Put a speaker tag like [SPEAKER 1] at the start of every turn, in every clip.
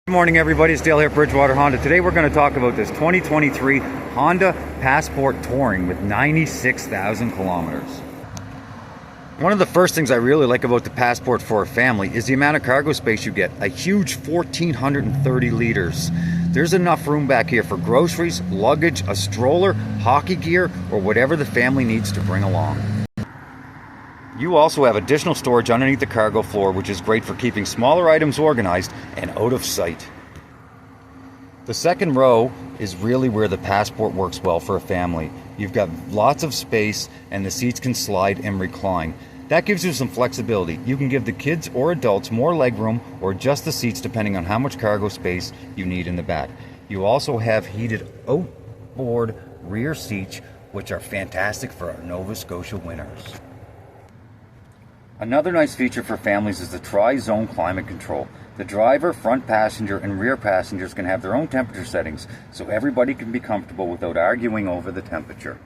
[SPEAKER 1] Good morning everybody, it's Dale here at Bridgewater Honda. Today we're going to talk about this 2023 Honda Passport Touring with 96,000 kilometers. One of the first things I really like about the Passport for a family is the amount of cargo space you get. A huge 1,430 liters. There's enough room back here for groceries, luggage, a stroller, hockey gear, or whatever the family needs to bring along. You also have additional storage underneath the cargo floor, which is great for keeping smaller items organized and out of sight. The second row is really where the Passport works well for a family. You've got lots of space and the seats can slide and recline. That gives you some flexibility. You can give the kids or adults more legroom or adjust the seats depending on how much cargo space you need in the back. You also have heated outboard rear seats, which are fantastic for our Nova Scotia winters. Another nice feature for families is the tri-zone climate control. The driver, front passenger, and rear passengers can have their own temperature settings, so everybody can be comfortable without arguing over the temperature.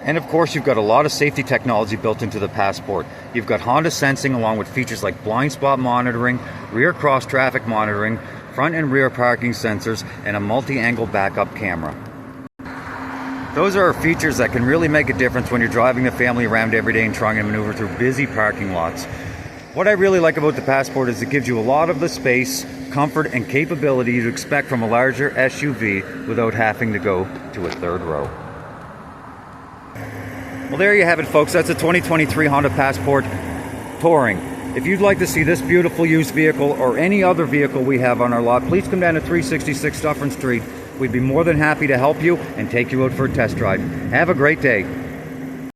[SPEAKER 1] And of course, you've got a lot of safety technology built into the Passport. You've got Honda sensing along with features like blind spot monitoring, rear cross traffic monitoring, front and rear parking sensors, and a multi-angle backup camera. Those are features that can really make a difference when you're driving the family around every day and trying to maneuver through busy parking lots. What I really like about the Passport is it gives you a lot of the space, comfort, and capability you'd expect from a larger SUV without having to go to a third row. Well, there you have it, folks. That's a 2023 Honda Passport Touring. If you'd like to see this beautiful used vehicle or any other vehicle we have on our lot, please come down to 366 Dufferin Street. We'd be more than happy to help you and take you out for a test drive. Have a great day.